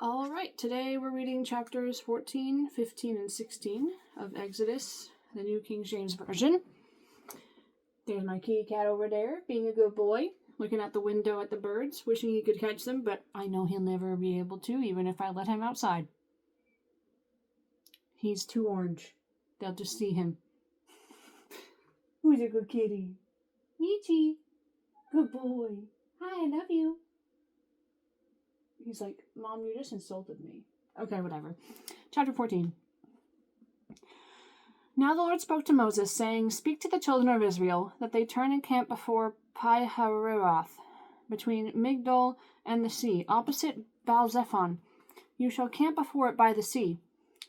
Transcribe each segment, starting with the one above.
All right, today we're reading chapters 14, 15, and 16 of Exodus, the New King James Version. There's my kitty cat over there, being a good boy, looking out the window at the birds, wishing he could catch them, but I know he'll never be able to, even if I let him outside. He's too orange. They'll just see him. Who's a good kitty? Michi. Good boy. Hi, I love you. He's like, Mom, you just insulted me. Okay, whatever. Chapter 14. Now the Lord spoke to Moses, saying, Speak to the children of Israel, that they turn and camp before Pi-hahiroth, between Migdol and the sea, opposite Baal-zephon. You shall camp before it by the sea.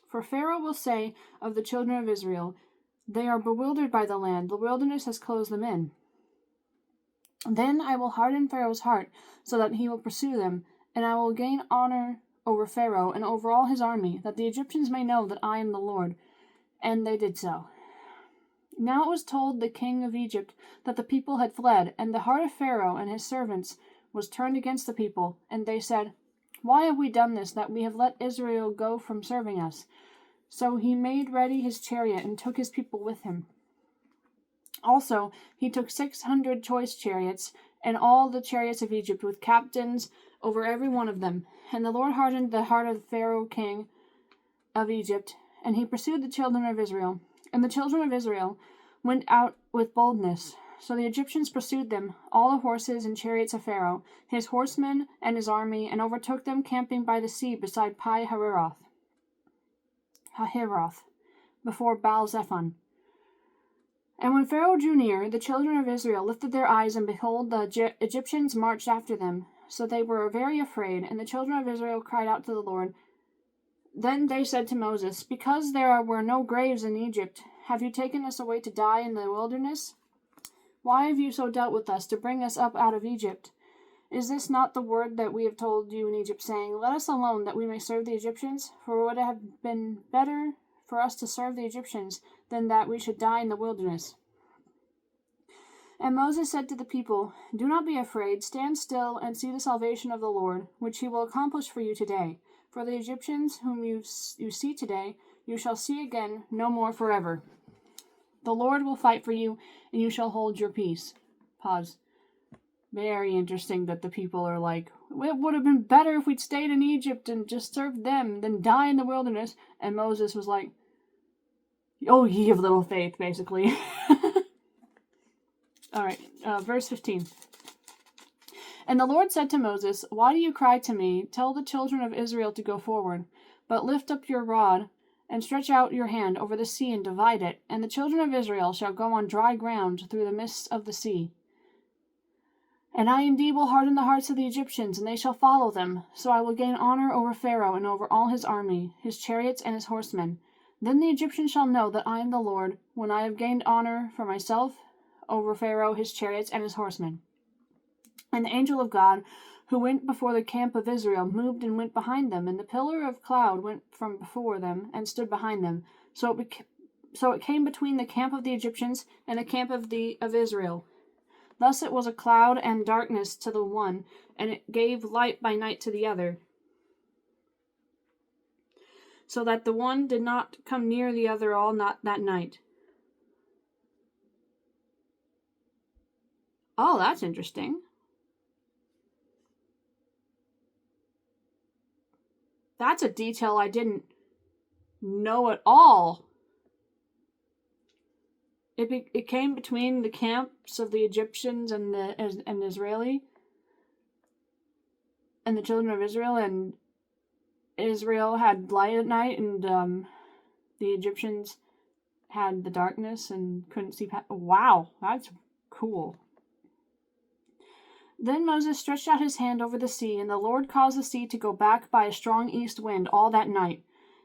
For Pharaoh will say of the children of Israel, They are bewildered by the land, the wilderness has closed them in. Then I will harden Pharaoh's heart, so that he will pursue them, and I will gain honor over Pharaoh and over all his army, that the Egyptians may know that I am the Lord. And they did so. Now it was told the king of Egypt that the people had fled, and the heart of Pharaoh and his servants was turned against the people. And they said, Why have we done this, that we have let Israel go from serving us? So he made ready his chariot and took his people with him. Also, he took 600 choice chariots, and all the chariots of Egypt, with captains over every one of them. And the Lord hardened the heart of Pharaoh king of Egypt, and he pursued the children of Israel. And the children of Israel went out with boldness. So the Egyptians pursued them, all the horses and chariots of Pharaoh, his horsemen and his army, and overtook them camping by the sea beside Pi-hahiroth, before Baal-zephon. And when Pharaoh drew near, the children of Israel lifted their eyes, and behold, the Egyptians marched after them. So they were very afraid, and the children of Israel cried out to the Lord. Then they said to Moses, Because there were no graves in Egypt, have you taken us away to die in the wilderness? Why have you so dealt with us, to bring us up out of Egypt? Is this not the word that we have told you in Egypt, saying, Let us alone, that we may serve the Egyptians? For it would have been better for us to serve the Egyptians than that we should die in the wilderness. And Moses said to the people, Do not be afraid, stand still and see the salvation of the Lord, which he will accomplish for you today. For the Egyptians whom you see today, you shall see again no more forever. The Lord will fight for you, and you shall hold your peace. Pause. Very interesting that the people are like, it would have been better if we'd stayed in Egypt and just served them than die in the wilderness. And Moses was like, oh, ye of little faith, basically. All right, verse 15. And the Lord said to Moses, Why do you cry to me? Tell the children of Israel to go forward. But lift up your rod and stretch out your hand over the sea and divide it, and the children of Israel shall go on dry ground through the midst of the sea. And I indeed will harden the hearts of the Egyptians, and they shall follow them. So I will gain honor over Pharaoh and over all his army, his chariots and his horsemen. Then the Egyptians shall know that I am the Lord, when I have gained honor for myself over Pharaoh, his chariots, and his horsemen. And the angel of God, who went before the camp of Israel, moved and went behind them, and the pillar of cloud went from before them and stood behind them. So it came between the camp of the Egyptians and the camp of Israel. Thus it was a cloud and darkness to the one, and it gave light by night to the other, so that the one did not come near the other all that night. Oh, that's interesting. That's a detail I didn't know at all. It came between the camps of the Egyptians and the Israeli, and the children of Israel, and Israel had light at night, and the Egyptians had the darkness and couldn't see past. Wow, that's cool. Then Moses stretched out his hand over the sea, and the Lord caused the sea to go back by a strong east wind all that night,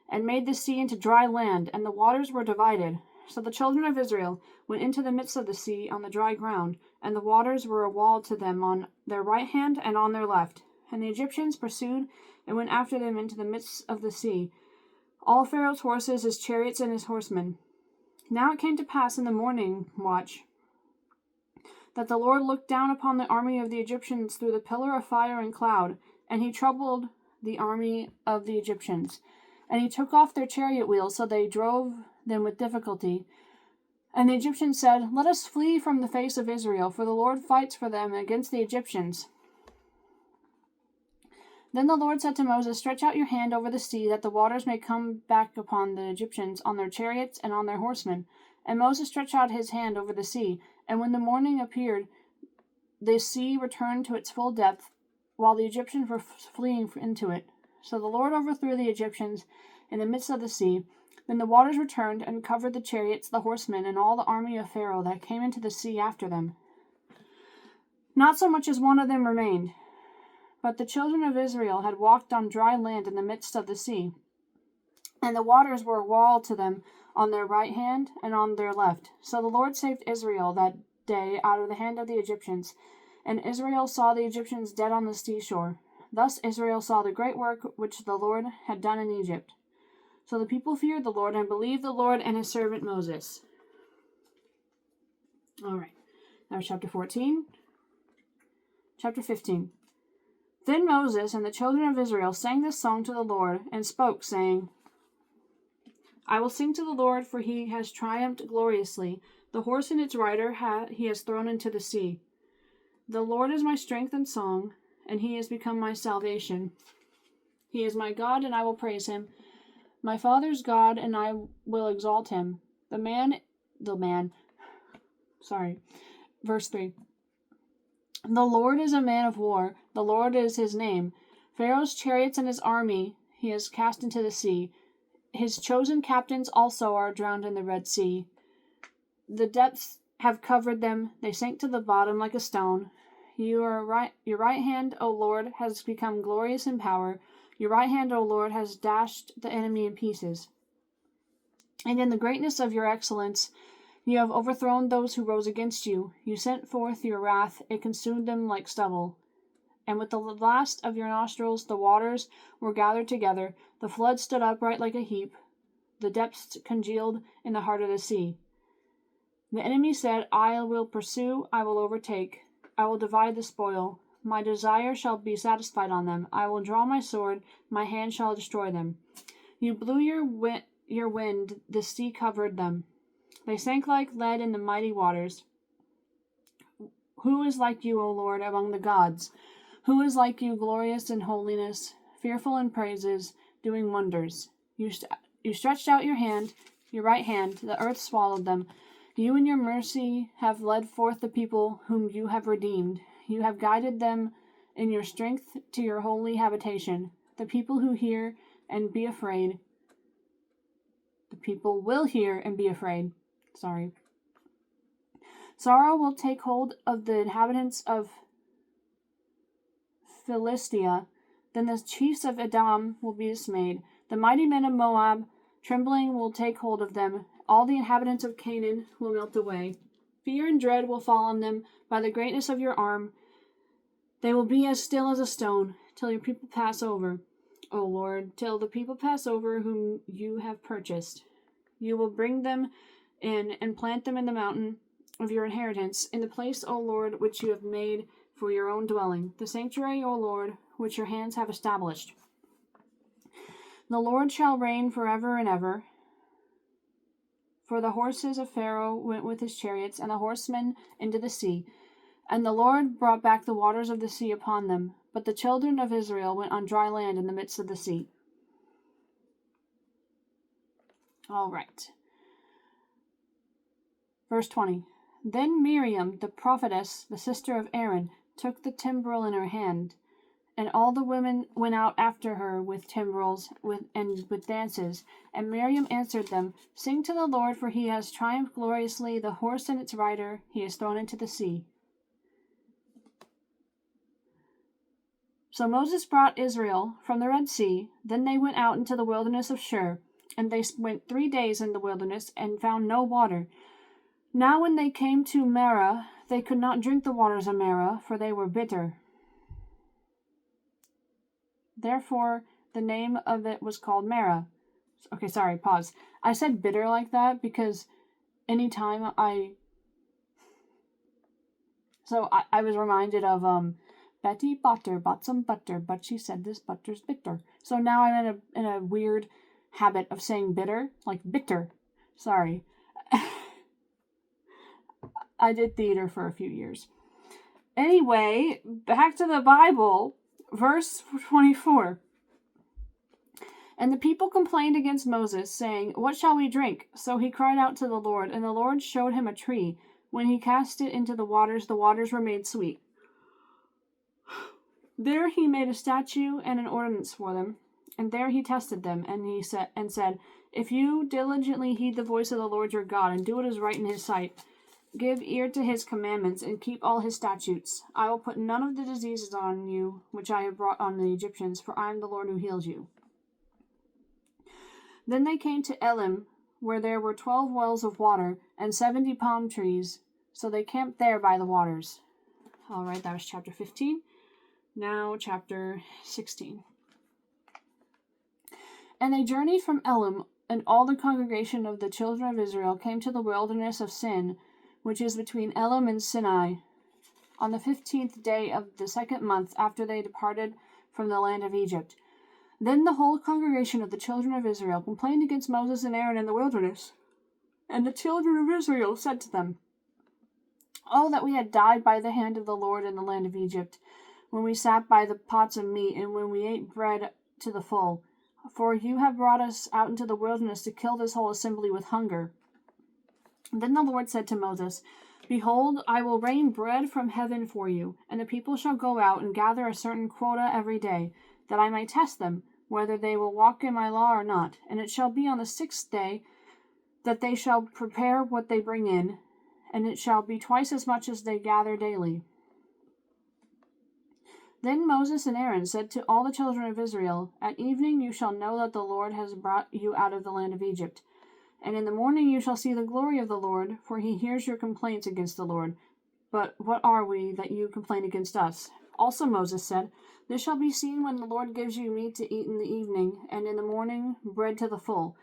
and made the sea into dry land, and the waters were divided. So the children of Israel went into the midst of the sea on the dry ground, and the waters were a wall to them on their right hand and on their left. And the Egyptians pursued and went after them into the midst of the sea, all Pharaoh's horses, his chariots, and his horsemen. Now it came to pass in the morning watch that the Lord looked down upon the army of the Egyptians through the pillar of fire and cloud, and he troubled the army of the Egyptians. And he took off their chariot wheels, so they drove them with difficulty. And the Egyptians said, "Let us flee from the face of Israel, for the Lord fights for them against the Egyptians." Then the Lord said to Moses, "Stretch out your hand over the sea, that the waters may come back upon the Egyptians, on their chariots and on their horsemen." And Moses stretched out his hand over the sea, and when the morning appeared, the sea returned to its full depth, while the Egyptians were fleeing into it. So the Lord overthrew the Egyptians in the midst of the sea. Then the waters returned and covered the chariots, the horsemen, and all the army of Pharaoh that came into the sea after them. Not so much as one of them remained. But the children of Israel had walked on dry land in the midst of the sea, and the waters were a wall to them on their right hand and on their left. So the Lord saved Israel that day out of the hand of the Egyptians, and Israel saw the Egyptians dead on the seashore. Thus Israel saw the great work which the Lord had done in Egypt. So the people feared the Lord and believed the Lord and his servant Moses. All right, that was chapter 14. Chapter 15. Then Moses and the children of Israel sang this song to the Lord and spoke, saying, "I will sing to the Lord, for he has triumphed gloriously. The horse and its rider he has thrown into the sea. The Lord is my strength and song, and he has become my salvation. He is my God, and I will praise him, my father's God, and I will exalt him. Verse 3. The Lord is a man of war, the Lord is his name. Pharaoh's chariots and his army he has cast into the sea. His chosen captains also are drowned in the Red Sea. The depths have covered them, they sank to the bottom like a stone. Your right hand, O Lord, has become glorious in power. Your right hand, O Lord, has dashed the enemy in pieces. And in the greatness of your excellence, you have overthrown those who rose against you. You sent forth your wrath, it consumed them like stubble. And with the blast of your nostrils the waters were gathered together. The flood stood upright like a heap. The depths congealed in the heart of the sea. The enemy said, I will pursue, I will overtake, I will divide the spoil. My desire shall be satisfied on them. I will draw my sword, my hand shall destroy them. You blew your wind, the sea covered them. They sank like lead in the mighty waters. Who is like you, O Lord, among the gods? Who is like you, glorious in holiness, fearful in praises, doing wonders? You stretched out your hand, your right hand, the earth swallowed them. You in your mercy have led forth the people whom you have redeemed. You have guided them in your strength to your holy habitation. The people who hear and be afraid. The people will hear and be afraid. Sorrow will take hold of the inhabitants of Philistia. Then the chiefs of Edom will be dismayed. The mighty men of Moab, trembling, will take hold of them. All the inhabitants of Canaan will melt away. Fear and dread will fall on them by the greatness of your arm. They will be as still as a stone, till your people pass over, O Lord, till the people pass over whom you have purchased. You will bring them in and plant them in the mountain of your inheritance, in the place, O Lord, which you have made for your own dwelling, the sanctuary, O Lord, which your hands have established. The Lord shall reign forever and ever. For the horses of Pharaoh went with his chariots, and the horsemen into the sea. And the Lord brought back the waters of the sea upon them. But the children of Israel went on dry land in the midst of the sea. All right. Verse 20. Then Miriam, the prophetess, the sister of Aaron, took the timbrel in her hand, and all the women went out after her with timbrels and with dances. And Miriam answered them, Sing to the Lord, for he has triumphed gloriously. The horse and its rider he has thrown into the sea. So Moses brought Israel from the Red Sea. Then they went out into the wilderness of Shur, and they went 3 days in the wilderness and found no water. Now when they came to Marah, they could not drink the waters of Marah, for they were bitter. Therefore, the name of it was called Marah. Okay, sorry, pause. I said bitter like that because anytime I was reminded of Betty Butter bought some butter, but she said this butter's bitter. So now I'm in a weird habit of saying bitter, like bitter. Sorry. I did theater for a few years. Anyway, back to the Bible, verse 24. And the people complained against Moses, saying, "What shall we drink?" So he cried out to the Lord, and the Lord showed him a tree. When he cast it into the waters were made sweet. There he made a statute and an ordinance for them, and there he tested them, and he said, "If you diligently heed the voice of the Lord your God, and do what is right in his sight, give ear to his commandments, and keep all his statutes, I will put none of the diseases on you which I have brought on the Egyptians, for I am the Lord who heals you." Then they came to Elim, where there were 12 wells of water, and 70 palm trees, so they camped there by the waters. All right, that was chapter 15. Now chapter 16. And they journeyed from Elim, and all the congregation of the children of Israel came to the wilderness of Sin, which is between Elim and Sinai, on the 15th day of the 2nd month after they departed from the land of Egypt. Then the whole congregation of the children of Israel complained against Moses and Aaron in the wilderness. And the children of Israel said to them, "Oh, that we had died by the hand of the Lord in the land of Egypt, when we sat by the pots of meat, and when we ate bread to the full. For you have brought us out into the wilderness to kill this whole assembly with hunger." Then the Lord said to Moses, "Behold, I will rain bread from heaven for you, and the people shall go out and gather a certain quota every day, that I may test them, whether they will walk in my law or not. And it shall be on the 6th day that they shall prepare what they bring in, and it shall be twice as much as they gather daily." Then Moses and Aaron said to all the children of Israel, "At evening you shall know that the Lord has brought you out of the land of Egypt. And in the morning you shall see the glory of the Lord, for he hears your complaints against the Lord. But what are we that you complain against us?" Also Moses said, "This shall be seen when the Lord gives you meat to eat in the evening, and in the morning bread to the full.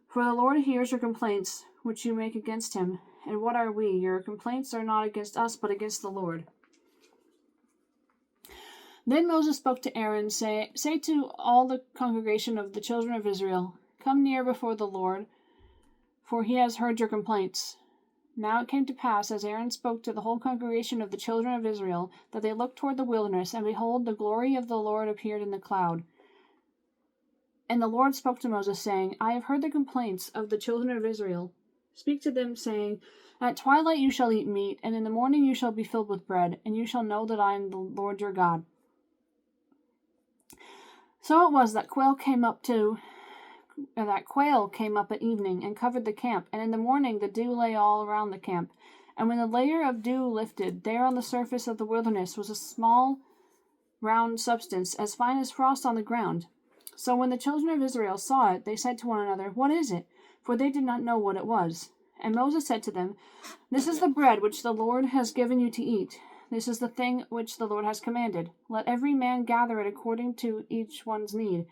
For the Lord hears your complaints which you make against him. And what are we? Your complaints are not against us, but against the Lord." Then Moses spoke to Aaron, Say to all the congregation of the children of Israel, "Come near before the Lord, for he has heard your complaints." Now it came to pass, as Aaron spoke to the whole congregation of the children of Israel, that they looked toward the wilderness, and behold, the glory of the Lord appeared in the cloud. And the Lord spoke to Moses, saying, "I have heard the complaints of the children of Israel. Speak to them, saying, At twilight you shall eat meat, and in the morning you shall be filled with bread, and you shall know that I am the Lord your God." So it was that quail came up at evening and covered the camp, and in the morning the dew lay all around the camp. And when the layer of dew lifted, there on the surface of the wilderness was a small round substance, as fine as frost on the ground. So when the children of Israel saw it, they said to one another, "What is it?" For they did not know what it was. And Moses said to them, "This is the bread which the Lord has given you to eat. This is the thing which the Lord has commanded. Let every man gather it according to each one's need,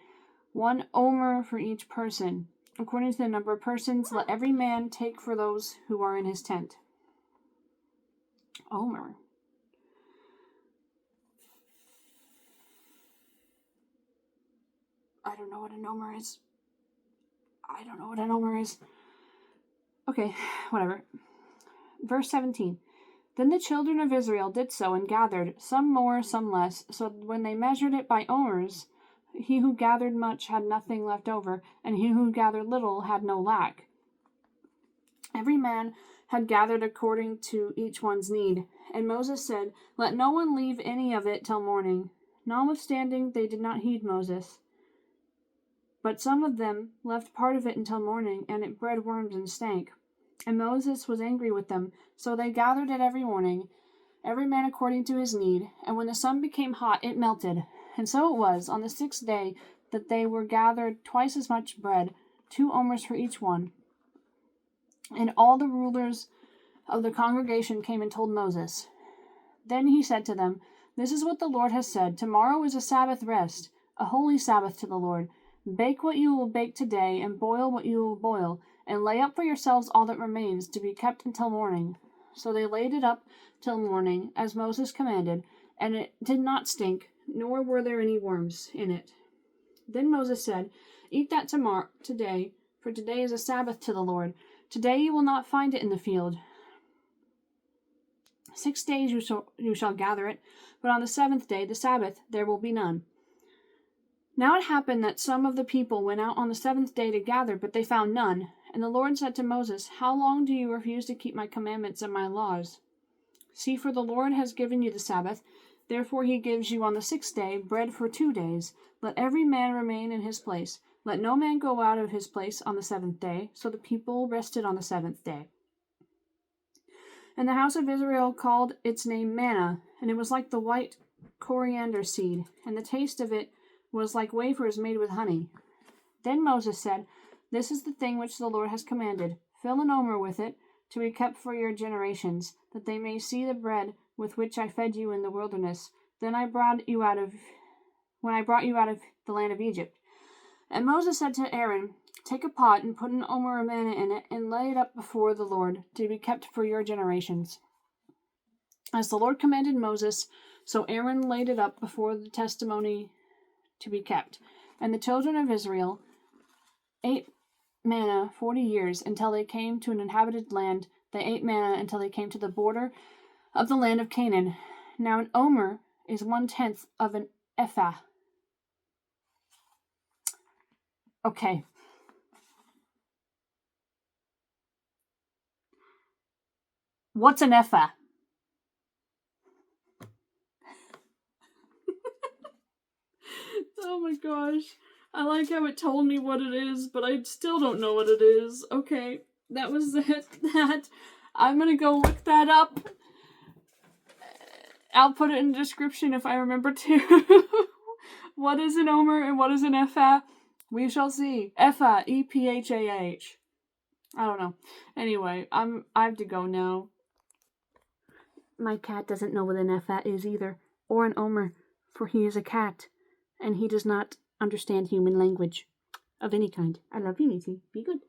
1 Omer for each person. According to the number of persons, let every man take for those who are in his tent." Omer. I don't know what an Omer is. Okay, whatever. Verse 17. Then the children of Israel did so and gathered, some more, some less. So when they measured it by omers, he who gathered much had nothing left over, and he who gathered little had no lack. Every man had gathered according to each one's need. And Moses said, "Let no one leave any of it till morning." Notwithstanding, they did not heed Moses. But some of them left part of it until morning, and it bred worms and stank. And Moses was angry with them, so they gathered it every morning, every man according to his need. And when the sun became hot, it melted. And so it was, on the 6th day, that they were gathered twice as much bread, 2 omers for each one. And all the rulers of the congregation came and told Moses. Then he said to them, "This is what the Lord has said. Tomorrow is a Sabbath rest, a holy Sabbath to the Lord. Bake what you will bake today, and boil what you will boil, and lay up for yourselves all that remains, to be kept until morning." So they laid it up till morning, as Moses commanded, and it did not stink, nor were there any worms in it. Then Moses said, Eat that today, for today is a Sabbath to the Lord. Today you will not find it in the field. 6 days you shall gather it, but on the 7th day, the Sabbath, there will be none. Now it happened that some of the people went out on the 7th day to gather, but they found none. And the Lord said to Moses, How long do you refuse to keep my commandments and my laws? See, for the Lord has given you the Sabbath. Therefore he gives you on the 6th day bread for 2 days. Let every man remain in his place. Let no man go out of his place on the 7th day. So the people rested on the 7th day. And the house of Israel called its name manna, and it was like the white coriander seed, and the taste of it was like wafers made with honey. Then Moses said, This is the thing which the Lord has commanded. Fill an omer with it, to be kept for your generations, that they may see the bread with which I fed you in the wilderness. When I brought you out of the land of Egypt. And Moses said to Aaron, Take a pot and put an omer of manna in it, and lay it up before the Lord, to be kept for your generations. As the Lord commanded Moses, so Aaron laid it up before the testimony to be kept. And the children of Israel ate manna 40 years, until they came to an inhabited land. They ate manna until they came to the border of the land of Canaan. Now an omer is 1/10 of an ephah. Okay. What's an ephah? Oh my gosh. I like how it told me what it is, but I still don't know what it is. Okay, that was that. I'm gonna go look that up. I'll put it in the description if I remember to. What is an omer and what is an ephah? We shall see. Ephah, Ephah. I don't know. Anyway, I have to go now. My cat doesn't know what an ephah is either, or an omer, for he is a cat, and he does not understand human language of any kind. I love you, Nisi. Be good.